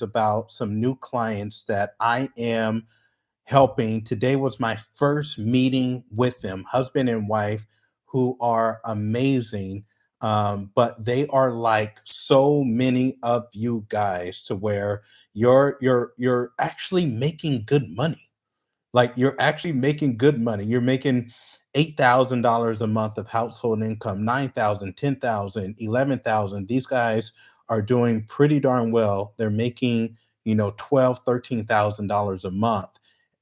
about some new clients that I am helping. Today was my first meeting with them, husband and wife, who are amazing. But they are like so many of you guys to where you're actually making good money. Like you're actually making good money. You're making $8,000 a month of household income, 9,000, 10,000, 11,000. These guys are doing pretty darn well. They're making, 12, $13,000 a month.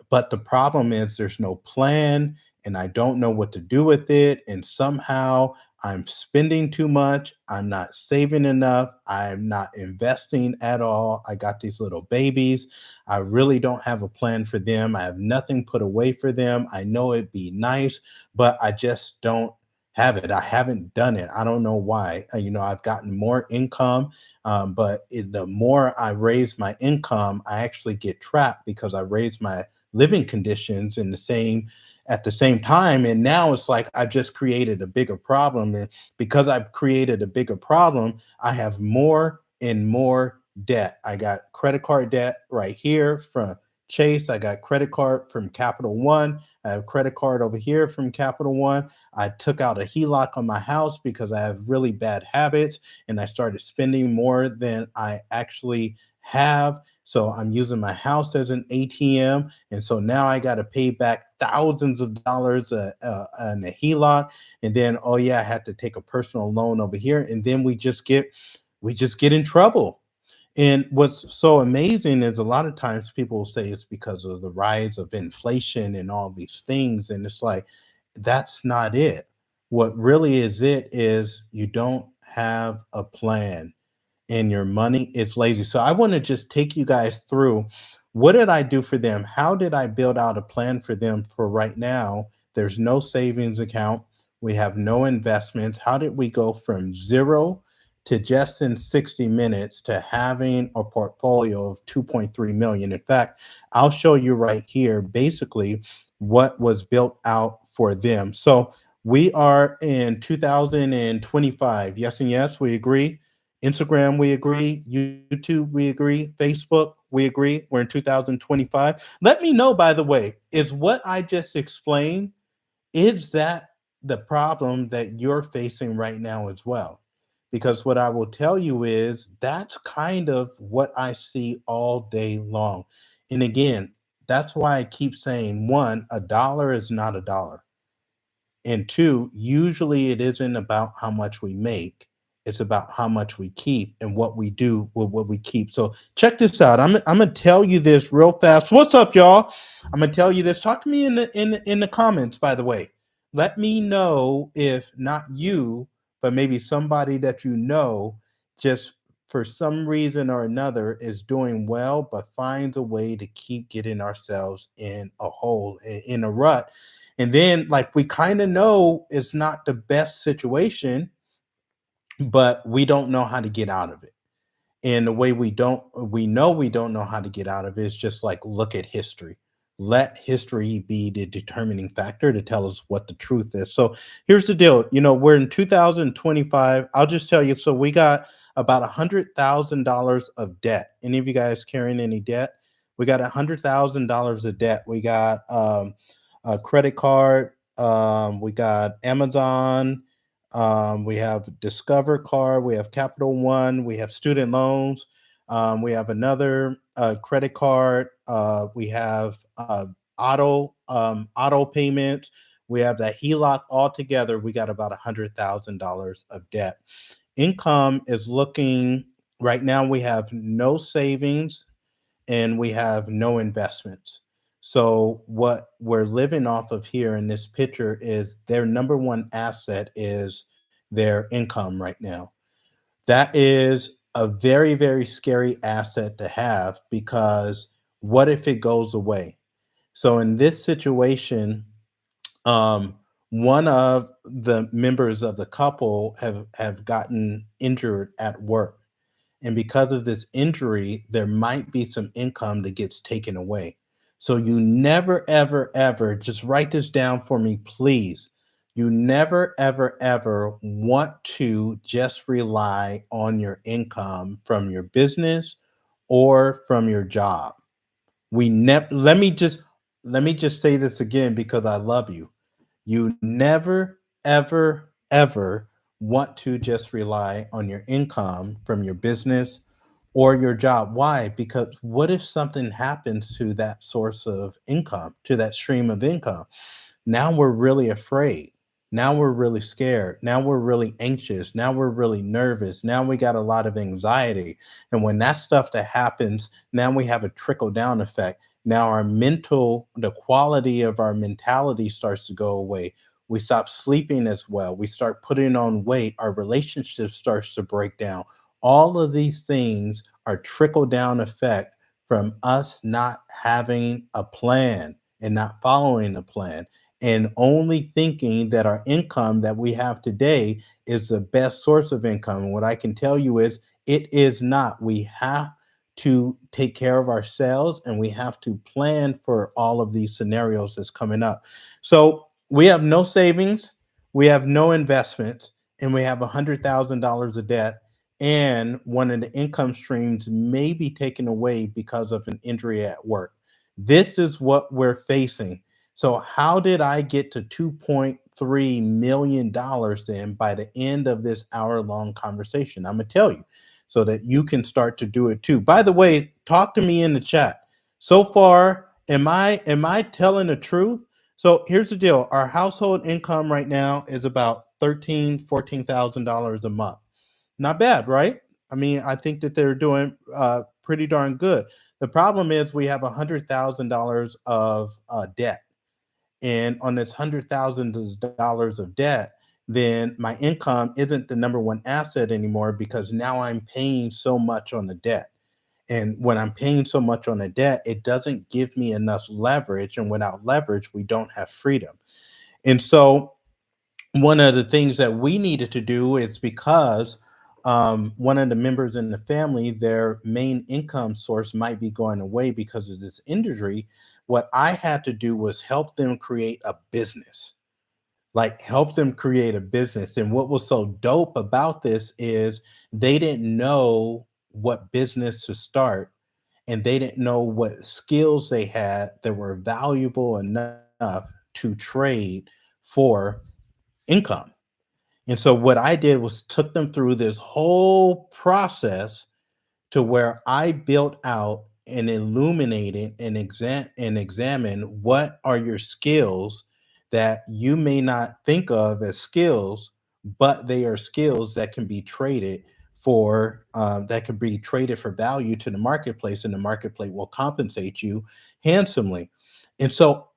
But the problem is there's no plan and I don't know what to do with it. And somehow I'm spending too much. I'm not saving enough. I'm not investing at all. I got these little babies. I really don't have a plan for them. I have nothing put away for them. I know it'd be nice, but I just don't have it. I haven't done it. I don't know why. I've gotten more income, but the more I raise my income, I actually get trapped because I raise my living conditions in the same at the same time. And now it's like I've just created a bigger problem. And because I've created a bigger problem, I have more and more debt. I got credit card debt right here from Chase. I got credit card from Capital One. I have credit card over here from Capital One. I took out a HELOC on my house because I have really bad habits and I started spending more than I actually have. So I'm using my house as an ATM. And so now I got to pay back thousands of dollars in a HELOC. And then, oh yeah, I had to take a personal loan over here. And then we just get in trouble. And what's so amazing is a lot of times people will say it's because of the rise of inflation and all these things. And it's like, that's not it. What really is it is you don't have a plan and your money is lazy. So I want to just take you guys through what did I do for them? How did I build out a plan for them for right now? There's no savings account. We have no investments. How did we go from zero to just in 60 minutes to having a portfolio of 2.3 million? In fact, I'll show you right here basically what was built out for them. So we are in 2025. Yes, and yes, we agree. Instagram, we agree. YouTube, we agree. Facebook, we agree. We're in 2025. Let me know, by the way, is what I just explained, is that the problem that you're facing right now as well? Because what I will tell you is that's kind of what I see all day long. And again, that's why I keep saying one, a dollar is not a dollar. And two, usually it isn't about how much we make. It's about how much we keep and what we do with what we keep. So check this out. I'm gonna tell you this real fast. What's up, y'all? I'm gonna tell you this. Talk to me in the comments, by the way. Let me know if not you, but maybe somebody that you know just for some reason or another is doing well, but finds a way to keep getting ourselves in a hole, in a rut. And then, like, we kind of know it's not the best situation, but we don't know how to get out of it. And the way we don't know how to get out of it is just like look at history. Let history be the determining factor to tell us what the truth is. So here's the deal. We're in 2025. I'll just tell you. So we got about $100,000 of debt. Any of you guys carrying any debt? We got $100,000 of debt. We got a credit card. We got Amazon. We have Discover card. We have Capital One. We have student loans. We have another credit card. We have auto payments. We have that HELOC altogether. We got about $100,000 of debt. Income is looking right now. We have no savings and we have no investments. So what we're living off of here in this picture is their number one asset is their income right now. That is a very, very scary asset to have because what if it goes away? So in this situation, um, one of the members of the couple have gotten injured at work, and because of this injury, there might be some income that gets taken away. So you never, ever, ever, just write this down for me, please. You never, ever, ever want to just rely on your income from your business or from your job. We never let me just say this again because I love you. You never, ever, ever want to just rely on your income from your business or your job. Why? Because what if something happens to that source of income, to that stream of income? Now we're really afraid. Now we're really scared. Now we're really anxious. Now we're really nervous. Now we got a lot of anxiety. And when that stuff that happens, now we have a trickle down effect. Now the quality of our mentality starts to go away. We stop sleeping as well. We start putting on weight. Our relationship starts to break down. All of these things are trickle down effect from us not having a plan and not following a plan and only thinking that our income that we have today is the best source of income. And what I can tell you is it is not. We have to take care of ourselves and we have to plan for all of these scenarios that's coming up. So we have no savings, we have no investments, and we have $100,000 of debt. And one of the income streams may be taken away because of an injury at work. This is what we're facing. So how did I get to $2.3 million then by the end of this hour-long conversation? I'm gonna tell you so that you can start to do it too. By the way, talk to me in the chat. So far, am I telling the truth? So here's the deal. Our household income right now is about $14,000 a month. Not bad, right? I mean, I think that they're doing pretty darn good. The problem is we have $100,000 of debt, and on this $100,000 of debt, then my income isn't the number one asset anymore because now I'm paying so much on the debt. And when I'm paying so much on the debt, it doesn't give me enough leverage. And without leverage, we don't have freedom. And so one of the things that we needed to do is because one of the members in the family, their main income source might be going away because of this injury. What I had to do was help them create a business, like help them create a business. And what was so dope about this is they didn't know what business to start and they didn't know what skills they had that were valuable enough to trade for income. And so what I did was took them through this whole process to where I built out and illuminated and examine what are your skills that you may not think of as skills, but they are skills that can be traded that can be traded for value to the marketplace, and the marketplace will compensate you handsomely. And so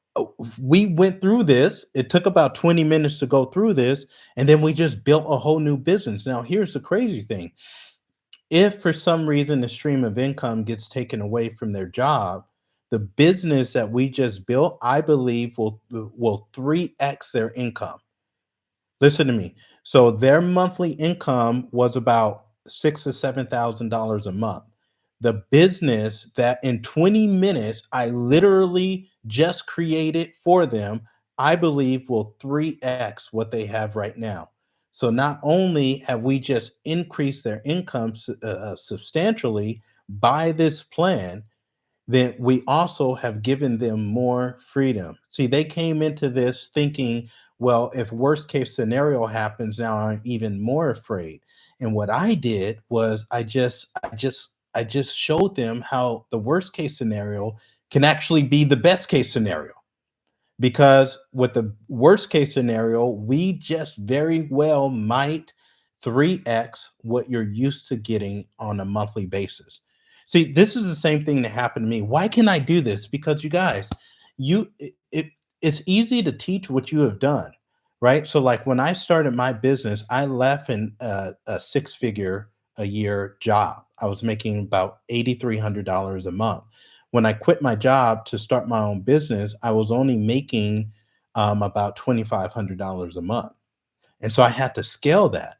we went through this. It took about 20 minutes to go through this, and then we just built a whole new business. Now, here's the crazy thing: if for some reason the stream of income gets taken away from their job, the business that we just built, I believe, will 3x their income. Listen to me. So their monthly income was about six or $7,000 a month. The business that in 20 minutes I literally just created for them, I believe will 3x what they have right now. So not only have we just increased their income substantially by this plan, then we also have given them more freedom. See, they came into this thinking, well, if worst case scenario happens, now I'm even more afraid. And what I did was I just showed them how the worst case scenario can actually be the best case scenario. Because with the worst case scenario, we just very well might 3x what you're used to getting on a monthly basis. See, this is the same thing that happened to me. Why can I do this? Because you guys, it's easy to teach what you have done, right? So, like when I started my business, I left a six-figure a year job. I was making about $8,300 a month. When I quit my job to start my own business, I was only making about $2,500 a month. And so I had to scale that.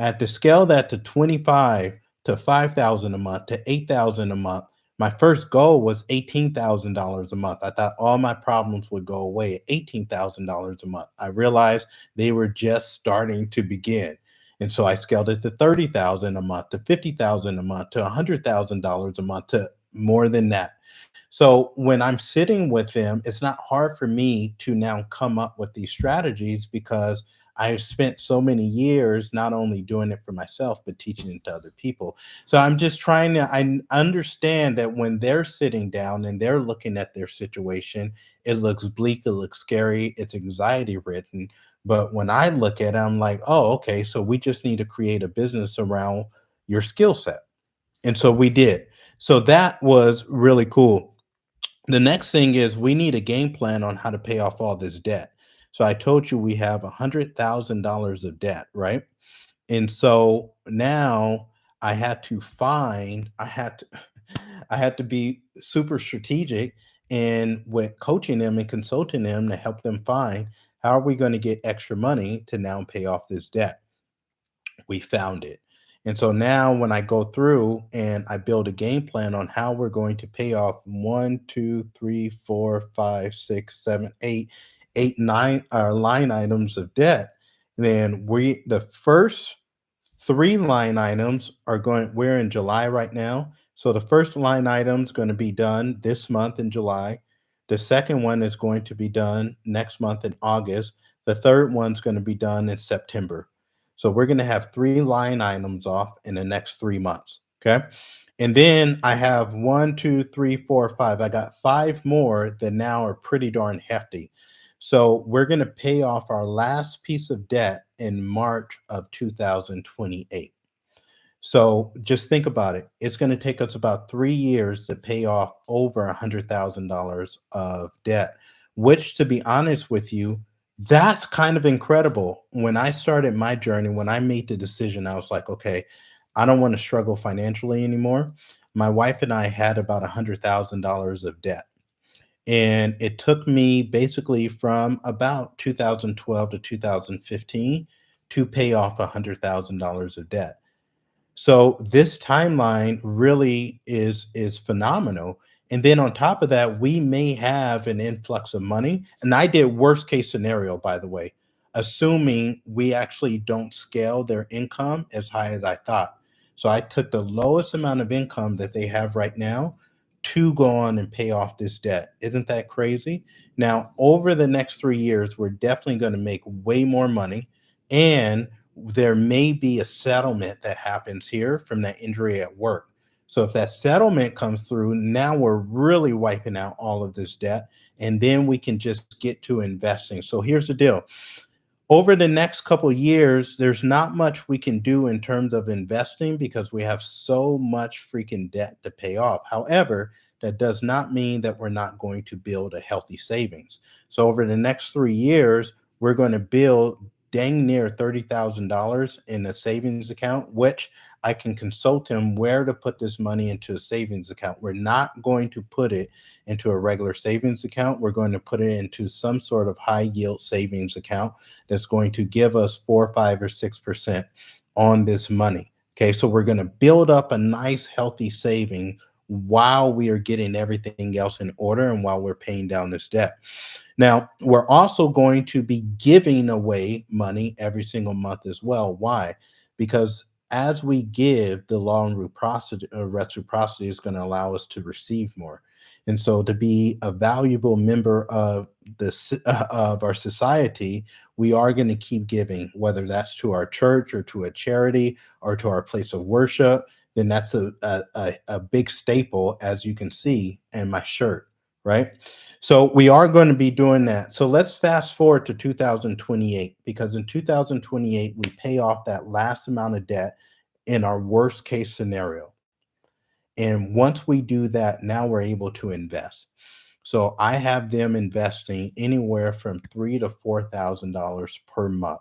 I had to scale that to 25 to 5,000 a month to 8,000 a month. My first goal was $18,000 a month. I thought all my problems would go away at $18,000 a month. I realized they were just starting to begin. And so I scaled it to 30,000 a month, to 50,000 a month, to $100,000 a month, to more than that. So when I'm sitting with them, it's not hard for me to now come up with these strategies because I've spent so many years not only doing it for myself, but teaching it to other people. So I'm just trying to, understand that when they're sitting down and they're looking at their situation, it looks bleak, it looks scary, it's anxiety ridden. But when I look at it, I'm like, oh, okay, so we just need to create a business around your skill set. And so we did. So that was really cool. The next thing is we need a game plan on how to pay off all this debt. So I told you we have $100,000 of debt, right? And so now I had to I had to be super strategic and with coaching them and consulting them to help them find how are we going to get extra money to now pay off this debt. We found it. And so now when I go through and I build a game plan on how we're going to pay off one, two, three, four, five, six, seven, eight, nine line items of debt, then the first three line items are going, we're in July right now. So the first line item is going to be done this month in July. The second one is going to be done next month in August. The third one's going to be done in September. So we're going to have three line items off in the next 3 months. Okay. And then I have one, two, three, four, five. I got five more that now are pretty darn hefty. So we're going to pay off our last piece of debt in March of 2028. So just think about it. It's going to take us about 3 years to pay off over $100,000 of debt, which, to be honest with you, that's kind of incredible. When I started my journey, when I made the decision, I was like, okay, I don't want to struggle financially anymore. My wife and I had about $100,000 of debt. And it took me basically from about 2012 to 2015 to pay off $100,000 of debt. So this timeline really is phenomenal. And then on top of that, we may have an influx of money. And I did worst case scenario, by the way, assuming we actually don't scale their income as high as I thought. So I took the lowest amount of income that they have right now to go on and pay off this debt. Isn't that crazy? Now, over the next 3 years, we're definitely going to make way more money. And there may be a settlement that happens here from that injury at work. So if that settlement comes through, now we're really wiping out all of this debt, and then we can just get to investing. So here's the deal. Over the next couple years, there's not much we can do in terms of investing because we have so much freaking debt to pay off. However, that does not mean that we're not going to build a healthy savings. So over the next 3 years, we're going to build dang near $30,000 in a savings account, which I can consult him where to put this money into a savings account. We're not going to put it into a regular savings account. We're going to put it into some sort of high yield savings account that's going to give us 4, 5, or 6% on this money. Okay, so we're going to build up a nice, healthy saving while we are getting everything else in order and while we're paying down this debt. Now, we're also going to be giving away money every single month as well. Why? Because as we give, the law and reciprocity is going to allow us to receive more. And so, to be a valuable member of of our society, we are going to keep giving, whether that's to our church or to a charity or to our place of worship. Then that's a big staple, as you can see in my shirt, right? So we are going to be doing that. So let's fast forward to 2028 because in 2028 we pay off that last amount of debt in our worst case scenario. And once we do that, now we're able to invest. So I have them investing anywhere from $3,000 to $4,000 per month.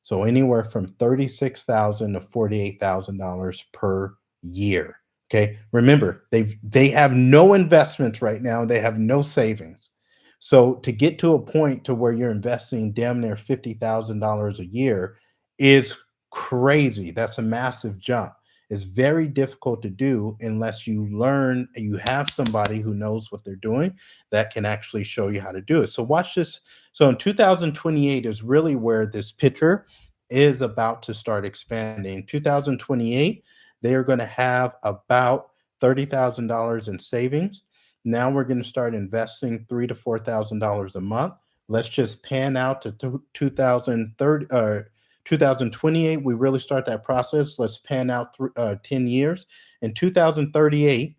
So anywhere from $36,000 to $48,000 per year. Okay. Remember, they have no investments right now. They have no savings. So to get to a point to where you're investing damn near $50,000 a year is crazy. That's a massive jump. It's very difficult to do unless you learn, you have somebody who knows what they're doing that can actually show you how to do it. So watch this. So in 2028 is really where this picture is about to start expanding. 2028, they are going to have about $30,000 in savings. Now we're going to start investing $3,000 to $4,000 a month. Let's just pan out to 2030 2028. We really start that process. Let's pan out 10 years. In 2038,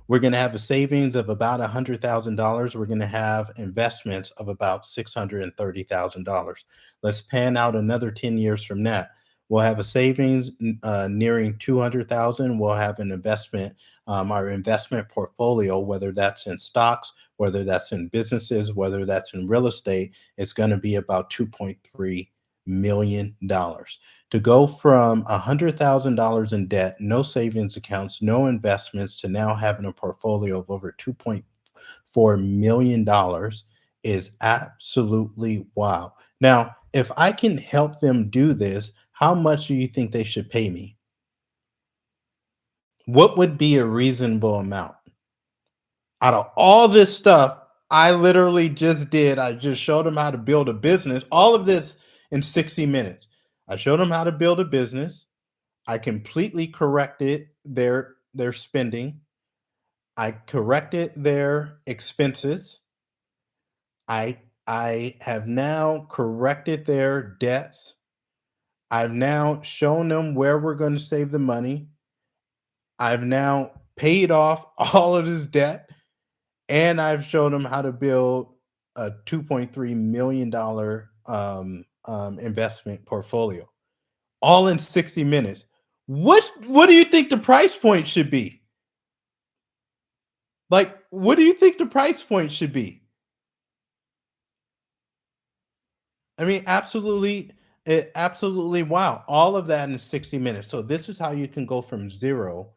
we're going to have a savings of about $100,000. We're going to have investments of about $630,000. Let's pan out another 10 years from that. We'll have a savings nearing 200,000. We'll have an investment, our investment portfolio, whether that's in stocks, whether that's in businesses, whether that's in real estate, it's going to be about $2.3 million. To go from $100,000 in debt, no savings accounts, no investments, to now having a portfolio of over $2.4 million is absolutely wow. Now, if I can help them do this, how much do you think they should pay me? What would be a reasonable amount? Out of all this stuff I literally just did, I just showed them how to build a business, all of this in 60 minutes. I showed them how to build a business. I completely corrected their spending. I corrected their expenses. I have now corrected their debts. I've now shown them where we're going to save the money. I've now paid off all of this debt, and I've shown them how to build a $2.3 million investment portfolio, all in 60 minutes. What do you think the price point should be? Like, what do you think the price point should be? I mean, absolutely wow. All of that in 60 minutes. So this is how you can go from zero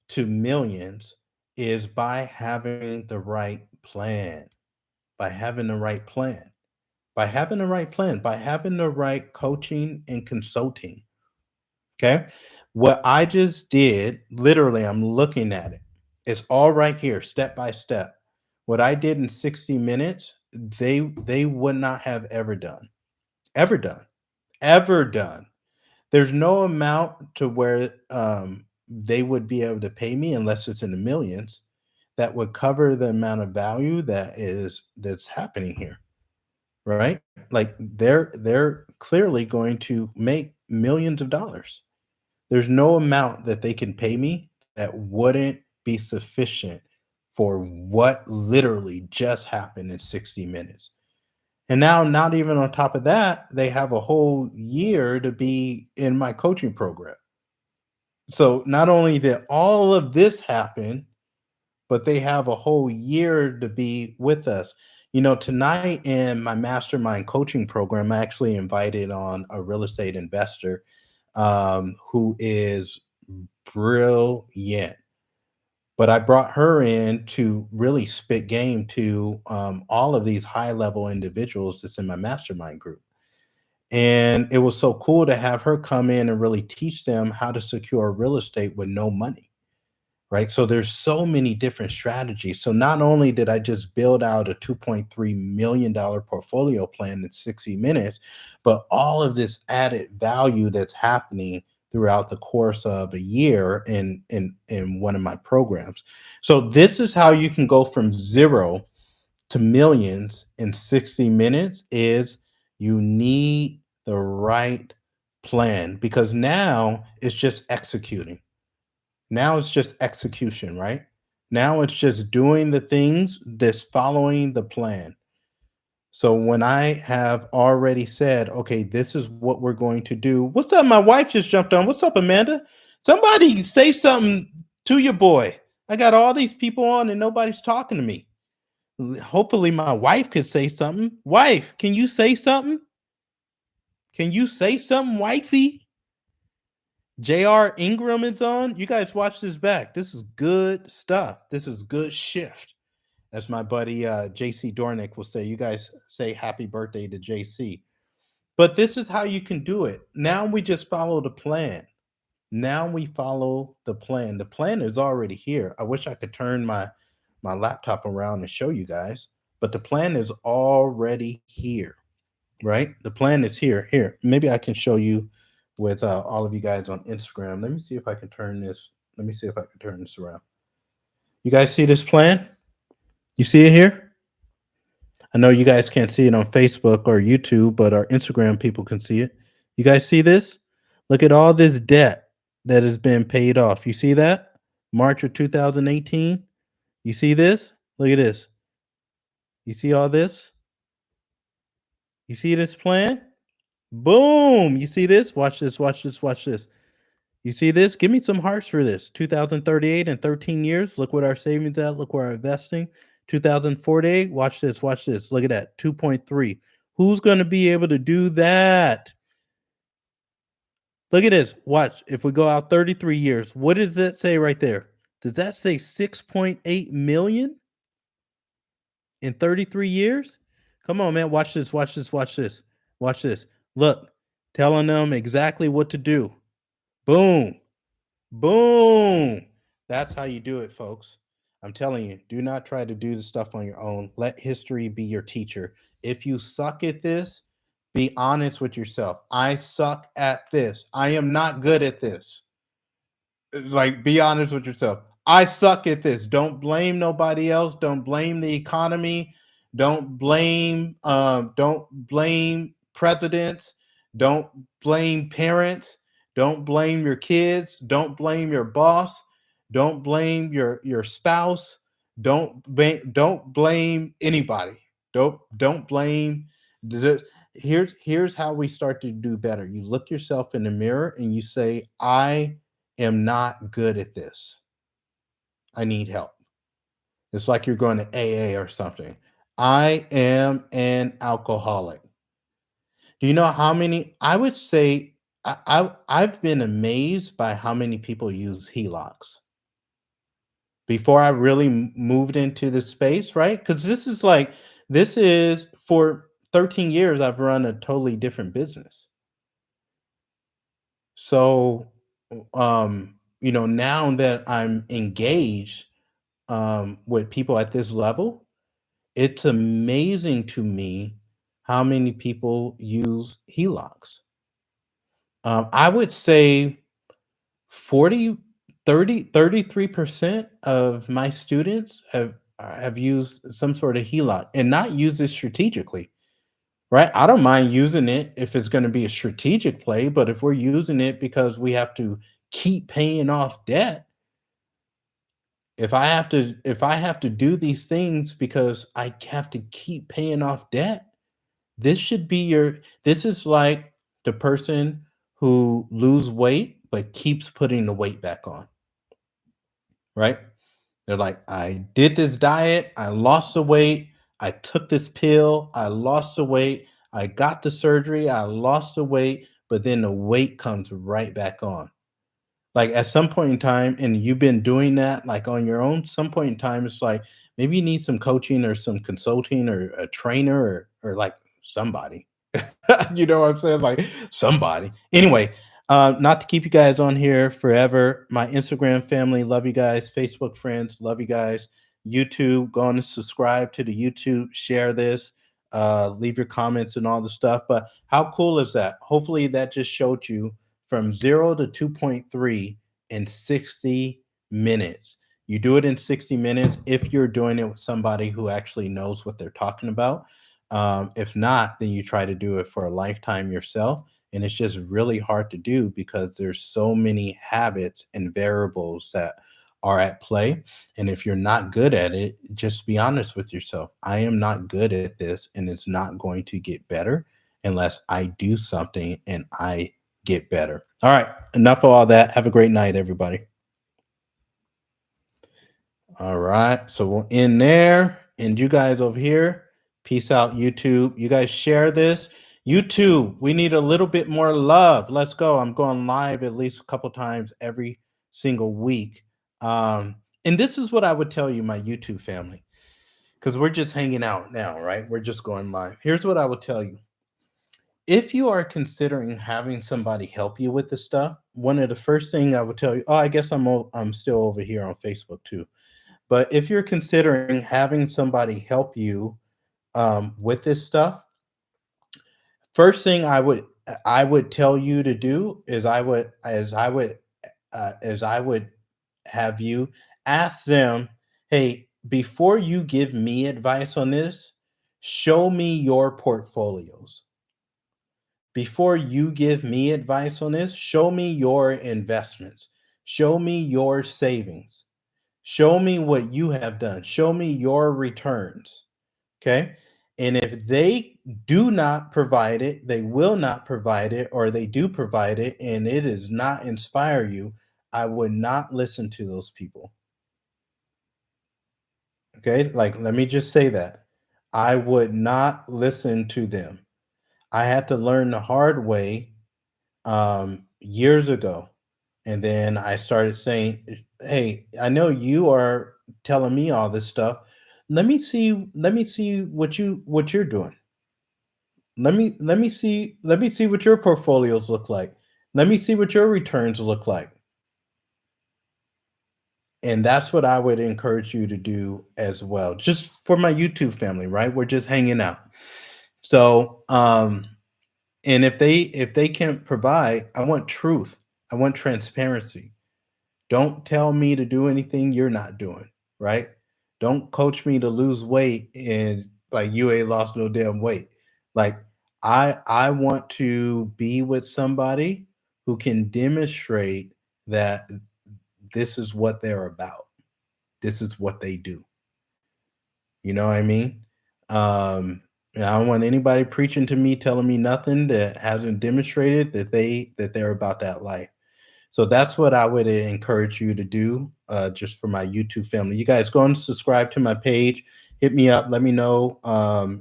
to millions, is by having the right plan. By having the right plan. By having the right plan, by having the right coaching and consulting. Okay. What I just did, literally, I'm looking at it. It's all right here, step by step. What I did in 60 minutes, they would not have ever done. Ever done. Ever done. There's no amount to where they would be able to pay me, unless it's in the millions, that would cover the amount of value that's happening here, right? Like they're clearly going to make millions of dollars. There's no amount that they can pay me that wouldn't be sufficient for what literally just happened in 60 minutes. And now, not even on top of that, they have a whole year to be in my coaching program. So not only did all of this happen, but they have a whole year to be with us. Tonight in my mastermind coaching program, I actually invited on a real estate investor who is brilliant. But I brought her in to really spit game to all of these high level individuals that's in my mastermind group. And it was so cool to have her come in and really teach them how to secure real estate with no money. Right. So there's so many different strategies. So not only did I just build out a $2.3 million portfolio plan in 60 minutes, but all of this added value that's happening throughout the course of a year in one of my programs. So this is how you can go from zero to millions in 60 minutes. Is you need the right plan, because now it's just executing. Now it's just execution, right? Now it's just doing the things that's following the plan. So when I have already said, okay, this is what we're going to do. What's up? My wife just jumped on. What's up, Amanda? Somebody say something to your boy. I got all these people on and nobody's talking to me. Hopefully my wife could say something. Wife, can you say something? Can you say something, wifey? JR Ingram is on. You guys watch this back. This is good stuff. This is good shift. As my buddy JC Dornick will say, you guys say happy birthday to JC. But this is how you can do it. Now we just follow the plan. Now we follow the plan. The plan is already here. I wish I could turn my laptop around and show you guys, but the plan is already here. right? The plan is here. Here, maybe I can show you with all of you guys on Instagram. Let me see if I can turn this. Let me see if I can turn this around. You guys see this plan? You see it here? I know you guys can't see it on Facebook or YouTube, but our Instagram people can see it. You guys see this? Look at all this debt that has been paid off. You see that? March of 2018. You see this? Look at this. You see all this? You see this plan? Boom. You see this? Watch this, watch this, watch this. You see this? Give me some hearts for this. 2038 and 13 years. Look what our savings at. Look where our investing. 2048. Watch this. Watch this. Look at that. 2.3. Who's going to be able to do that? Look at this. Watch. If we go out 33 years, what does that say right there? Does that say 6.8 million in 33 years? Come on, man. Watch this. Watch this. Watch this. Watch this. Look, telling them exactly what to do. Boom. Boom. That's how you do it, folks. I'm telling you, do not try to do the stuff on your own. Let history be your teacher. If you suck at this, be honest with yourself. I suck at this. I am not good at this. Like, be honest with yourself. I suck at this. Don't blame nobody else. Don't blame the economy. Don't blame presidents. Don't blame parents. Don't blame your kids. Don't blame your boss. Don't blame your spouse. Don't blame anybody. Don't blame the, here's how we start to do better. You look yourself in the mirror and you say, I am not good at this. I need help. It's like you're going to AA or something. I am an alcoholic. Do you know how many? I would say I've been amazed by how many people use HELOCs before I really moved into this space, right? Because this is for 13 years, I've run a totally different business. So, now that I'm engaged with people at this level, it's amazing to me how many people use HELOCs. I would say 40, 33% of my students have used some sort of HELOC and not used it strategically. Right? I don't mind using it if it's gonna be a strategic play, but if we're using it because we have to keep paying off debt, if I have to do these things because I have to keep paying off debt, this is like the person who lose weight but keeps putting the weight back on, right? They're like, I did this diet, I lost the weight, I took this pill, I lost the weight, I got the surgery, I lost the weight, but then the weight comes right back on. Like at some point in time, and you've been doing that like on your own, some point in time, it's like maybe you need some coaching or some consulting or a trainer or like somebody. You know what I'm saying? Like somebody. Anyway, not to keep you guys on here forever. My Instagram family, love you guys. Facebook friends, love you guys. YouTube, go on and subscribe to the YouTube, share this, leave your comments and all the stuff. But how cool is that? Hopefully that just showed you from 0 to 2.3 in 60 minutes. You do it in 60 minutes if you're doing it with somebody who actually knows what they're talking about. If not, then you try to do it for a lifetime yourself. And it's just really hard to do because there's so many habits and variables that are at play. And if you're not good at it, just be honest with yourself. I am not good at this, and it's not going to get better unless I do something and I get better. All right, enough of all that. Have a great night, everybody. All right. So we'll end there. And you guys over here, peace out, YouTube. You guys share this. YouTube, we need a little bit more love. Let's go. I'm going live at least a couple times every single week. And this is what I would tell you, my YouTube family, because we're just hanging out now, right? We're just going live. Here's what I would tell you. If you are considering having somebody help you with the stuff, one of the first thing I would tell you, oh, I guess I'm still over here on Facebook too. But if you're considering having somebody help you with this stuff, First thing I would tell you to do is I would have you ask them, "Hey, before you give me advice on this, show me your portfolios. Before you give me advice on this, show me your investments. Show me your savings. Show me what you have done. Show me your returns." Okay. And if they do not provide it, they will not provide it, or they do provide it and it does not inspire you, I would not listen to those people. Okay. Like, let me just say that I would not listen to them. I had to learn the hard way years ago. And then I started saying, "Hey, I know you are telling me all this stuff. Let me see what you're doing. Let me see what your portfolios look like. Let me see what your returns look like." And that's what I would encourage you to do as well. Just for my YouTube family, right? We're just hanging out. So, and if they can provide, I want truth. I want transparency. Don't tell me to do anything you're not doing, right? Don't coach me to lose weight and like you ain't lost no damn weight. Like, I want to be with somebody who can demonstrate that this is what they're about. This is what they do. You know what I mean? And I don't want anybody preaching to me telling me nothing that hasn't demonstrated that they're about that life. So that's what I would encourage you to do, just for my YouTube family. You guys go and subscribe to my page. Hit me up. Let me know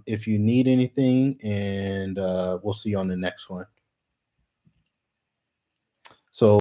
if you need anything, and we'll see you on the next one. So